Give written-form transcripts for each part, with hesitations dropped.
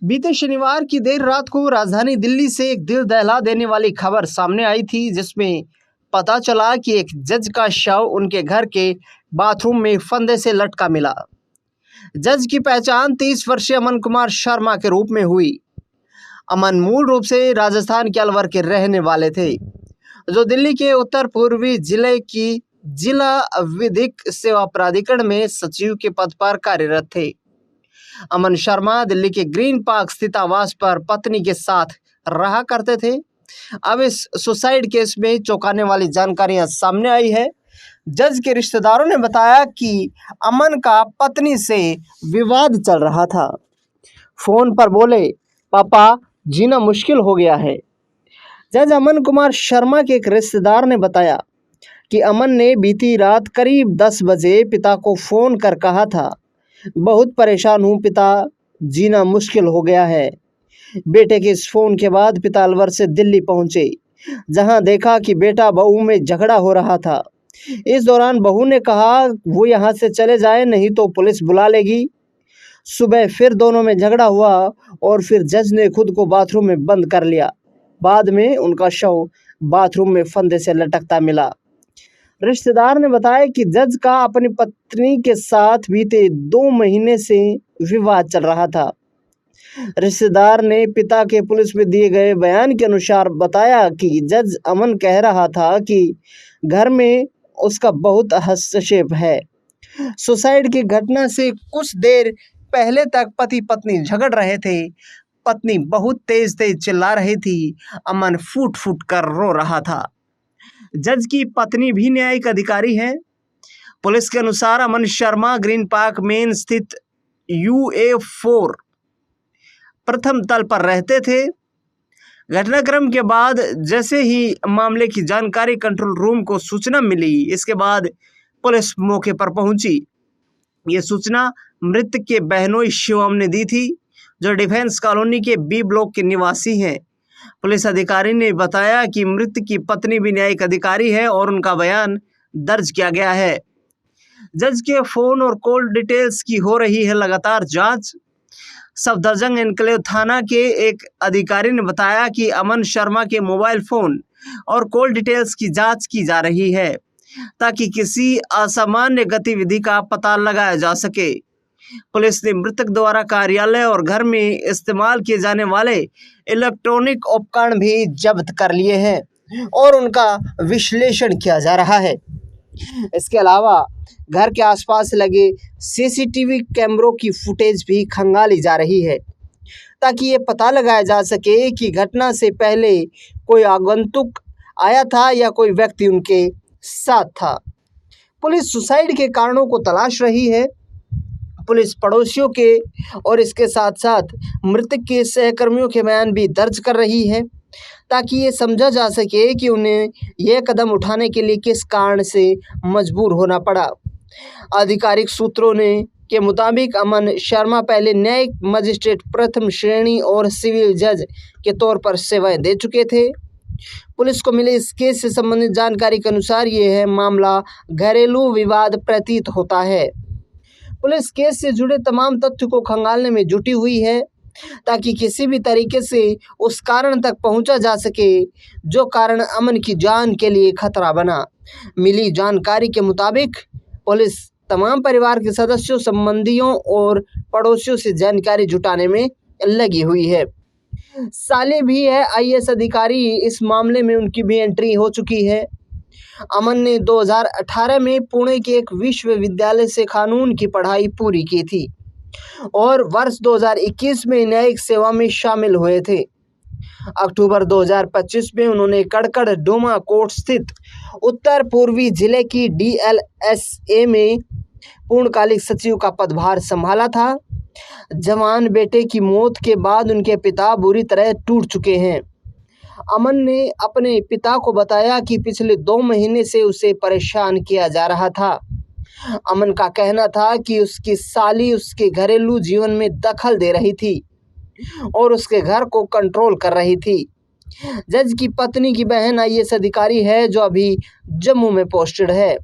बीते शनिवार की देर रात को राजधानी दिल्ली से एक दिल दहला देने वाली खबर सामने आई थी, जिसमें पता चला कि एक जज का शव उनके घर के बाथरूम में फंदे से लटका मिला। जज की पहचान 30 वर्षीय अमन कुमार शर्मा के रूप में हुई। अमन मूल रूप से राजस्थान के अलवर के रहने वाले थे, जो दिल्ली के उत्तर पूर्वी जिले की जिला विधिक सेवा प्राधिकरण में सचिव के पद पर कार्यरत थे। अमन शर्मा दिल्ली के ग्रीन पार्क स्थित आवास पर पत्नी के साथ रहा करते थे। अब इस सुसाइड केस में चौंकाने वाली जानकारियां सामने आई है। जज के रिश्तेदारों ने बताया कि अमन का पत्नी से विवाद चल रहा था। फोन पर बोले, पापा जीना मुश्किल हो गया है। जज अमन कुमार शर्मा के एक रिश्तेदार ने बताया कि अमन ने बीती रात करीब 10 बजे पिता को फ़ोन कर कहा था, बहुत परेशान हूँ पिता, जीना मुश्किल हो गया है। बेटे के इस फ़ोन के बाद पिता अलवर से दिल्ली पहुँचे, जहां देखा कि बेटा बहू में झगड़ा हो रहा था। इस दौरान बहू ने कहा वो यहाँ से चले जाए, नहीं तो पुलिस बुला लेगी। सुबह फिर दोनों में झगड़ा हुआ और फिर जज ने खुद को बाथरूम में बंद कर लिया। बाद में उनका शव बाथरूम में फंदे से लटकता मिला। रिश्तेदार ने बताया कि जज का अपनी पत्नी के साथ बीते 2 महीने से विवाद चल रहा था। रिश्तेदार ने पिता के पुलिस में दिए गए बयान के अनुसार बताया कि जज अमन कह रहा था कि घर में उसका बहुत हस्तक्षेप है। सुसाइड की घटना से कुछ देर पहले तक पति पत्नी झगड़ रहे थे। पत्नी बहुत तेज चिल्ला रही थी। अमन फूट फूट कर रो रहा था। जज की पत्नी भी न्यायिक अधिकारी है। पुलिस के अनुसार अमन शर्मा ग्रीन पार्क मेन स्थित UA4 प्रथम तल पर रहते थे। घटनाक्रम के बाद जैसे ही मामले की जानकारी कंट्रोल रूम को सूचना मिली, इसके बाद पुलिस मौके पर पहुंची। ये सूचना मृतक के बहनोई शिवम ने दी थी, जो डिफेंस कॉलोनी के B ब्लॉक के निवासी हैं। पुलिस अधिकारी ने बताया कि मृतक की पत्नी भी न्यायिक अधिकारी है और उनका बयान दर्ज किया गया है। जज के फोन और कॉल डिटेल्स की हो रही है लगातार जांच। सफदरजंग एनक्लेव थाना के एक अधिकारी ने बताया कि अमन शर्मा के मोबाइल फोन और कॉल डिटेल्स की जांच की जा रही है, ताकि किसी असामान्य गतिविधि का पता लगाया जा सके। पुलिस ने मृतक द्वारा कार्यालय और घर में इस्तेमाल किए जाने वाले इलेक्ट्रॉनिक उपकरण भी जब्त कर लिए हैं और उनका विश्लेषण किया जा रहा है। इसके अलावा घर के आसपास लगे CCTV कैमरों की फुटेज भी खंगाली जा रही है, ताकि ये पता लगाया जा सके कि घटना से पहले कोई आगंतुक आया था या कोई व्यक्ति उनके साथ था। पुलिस सुसाइड के कारणों को तलाश रही है। पुलिस पड़ोसियों के और इसके साथ साथ मृतक के सहकर्मियों के बयान भी दर्ज कर रही है, ताकि ये समझा जा सके कि उन्हें यह कदम उठाने के लिए किस कारण से मजबूर होना पड़ा। आधिकारिक सूत्रों के मुताबिक अमन शर्मा पहले न्यायिक मजिस्ट्रेट प्रथम श्रेणी और सिविल जज के तौर पर सेवाएं दे चुके थे। पुलिस को मिले इस केस से संबंधित जानकारी के अनुसार यह मामला घरेलू विवाद प्रतीत होता है। पुलिस केस से जुड़े तमाम तथ्य को खंगालने में जुटी हुई है, ताकि किसी भी तरीके से उस कारण तक पहुंचा जा सके जो कारण अमन की जान के लिए खतरा बना। मिली जानकारी के मुताबिक पुलिस तमाम परिवार के सदस्यों, संबंधियों और पड़ोसियों से जानकारी जुटाने में लगी हुई है। साले भी है IAS अधिकारी, इस मामले में उनकी भी एंट्री हो चुकी है। अमन ने 2018 में पुणे के एक विश्वविद्यालय से कानून की पढ़ाई पूरी की थी और वर्ष 2021 में न्यायिक सेवा में शामिल हुए थे। अक्टूबर 2025 में उन्होंने कड़कड़ डोमा कोर्ट स्थित उत्तर पूर्वी जिले की DLSA में पूर्णकालिक सचिव का पदभार संभाला था। जवान बेटे की मौत के बाद उनके पिता बुरी तरह टूट चुके हैं। अमन ने अपने पिता को बताया कि पिछले 2 महीने से उसे परेशान किया जा रहा था। अमन का कहना था कि उसकी साली उसके घरेलू जीवन में दखल दे रही थी और उसके घर को कंट्रोल कर रही थी। जज की पत्नी की बहन IAS अधिकारी है, जो अभी जम्मू में पोस्टेड है।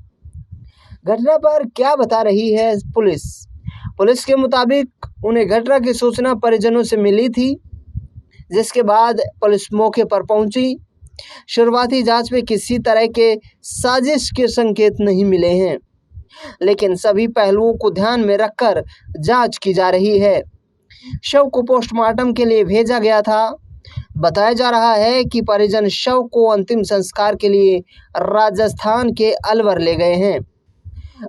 घटना पर क्या बता रही है पुलिस? पुलिस के मुताबिक उन्हें घटना की सूचना परिजनों से मिली थी, जिसके बाद पुलिस मौके पर पहुंची। शुरुआती जांच में किसी तरह के साजिश के संकेत नहीं मिले हैं, लेकिन सभी पहलुओं को ध्यान में रखकर जांच की जा रही है। शव को पोस्टमार्टम के लिए भेजा गया था। बताया जा रहा है कि परिजन शव को अंतिम संस्कार के लिए राजस्थान के अलवर ले गए हैं।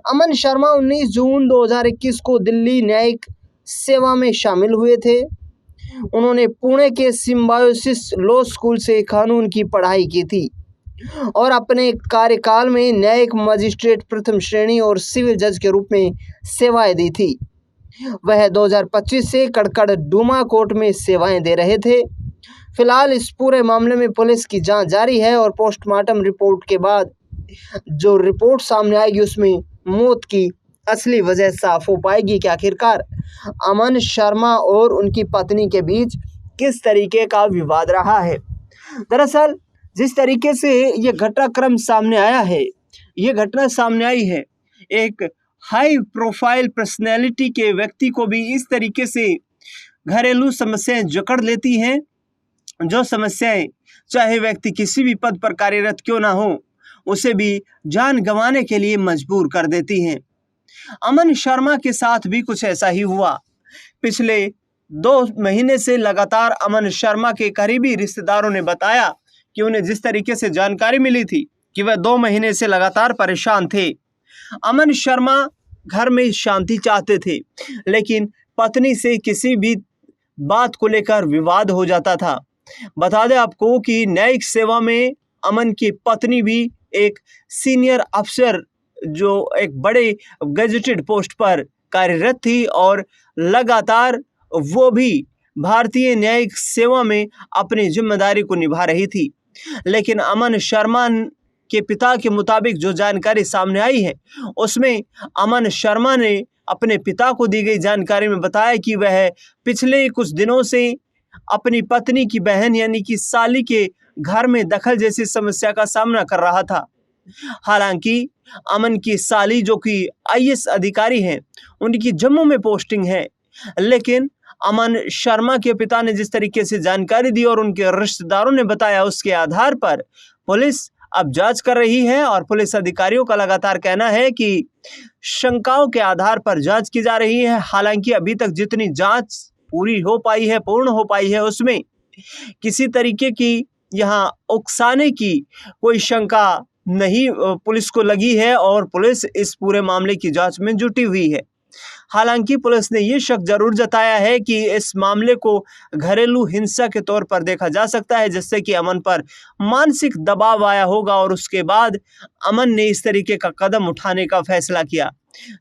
अमन शर्मा 19 जून 2021 को दिल्ली न्यायिक सेवा में शामिल हुए थे। उन्होंने पुणे के सिम्बायोसिस लॉ स्कूल से कानून की पढ़ाई की थी और अपने कार्यकाल में न्यायिक मजिस्ट्रेट प्रथम श्रेणी और सिविल जज के रूप में सेवाएं दी थी। वह 2025 से कड़कड़ डूमा कोर्ट में सेवाएं दे रहे थे। फिलहाल इस पूरे मामले में पुलिस की जांच जारी है और पोस्टमार्टम रिपोर्ट के बाद जो रिपोर्ट सामने आएगी उसमें मौत की असली वजह साफ हो पाएगी कि आखिरकार अमन शर्मा और उनकी पत्नी के बीच किस तरीके का विवाद रहा है। दरअसल जिस तरीके से ये घटनाक्रम सामने आया है, ये घटना सामने आई है, एक हाई प्रोफाइल पर्सनैलिटी के व्यक्ति को भी इस तरीके से घरेलू समस्याएं जकड़ लेती हैं, जो समस्याएं चाहे व्यक्ति किसी भी पद पर कार्यरत क्यों ना हो, उसे भी जान गंवाने के लिए मजबूर कर देती हैं। अमन शर्मा के साथ भी कुछ ऐसा ही हुआ। पिछले 2 महीने से लगातार अमन शर्मा के करीबी रिश्तेदारों ने बताया कि उन्हें जिस तरीके से जानकारी मिली थी कि वह 2 महीने से लगातार परेशान थे। अमन शर्मा घर में शांति चाहते थे, लेकिन पत्नी से किसी भी बात को लेकर विवाद हो जाता था। बता दें आपको कि न्यायिक सेवा में अमन की पत्नी भी एक सीनियर अफसर, जो एक बड़े गजेटेड पोस्ट पर कार्यरत थी और लगातार वो भी भारतीय न्यायिक सेवा में अपनी जिम्मेदारी को निभा रही थी। लेकिन अमन शर्मा के पिता के मुताबिक जो जानकारी सामने आई है, उसमें अमन शर्मा ने अपने पिता को दी गई जानकारी में बताया कि वह पिछले कुछ दिनों से अपनी पत्नी की बहन यानी कि साली के घर में दखल जैसी समस्या का सामना कर रहा था। हालांकि अमन की साली, जो कि आईएएस अधिकारी हैं, उनकी जम्मू में पोस्टिंग है, लेकिन अमन शर्मा के पिता ने जिस तरीके से जानकारी दी और उनके रिश्तेदारों ने बताया, उसके आधार पर पुलिस अब जांच कर रही है और पुलिस अधिकारियों का लगातार कहना है कि शंकाओं के आधार पर जांच की जा रही है। हालांकि अभी तक जितनी जांच पूर्ण हो पाई है, उसमें किसी तरीके की यहाँ उकसाने की कोई शंका नहीं पुलिस को लगी है और पुलिस इस पूरे मामले की जांच में जुटी हुई है। हालांकि पुलिस ने ये शक जरूर जताया है कि इस मामले को घरेलू हिंसा के तौर पर देखा जा सकता है, जिससे कि अमन पर मानसिक दबाव आया होगा और उसके बाद अमन ने इस तरीके का कदम उठाने का फैसला किया।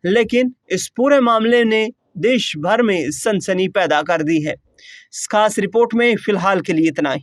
लेकिन इस पूरे मामले ने देश भर में सनसनी पैदा कर दी है। इस खास रिपोर्ट में फिलहाल के लिए इतना ही।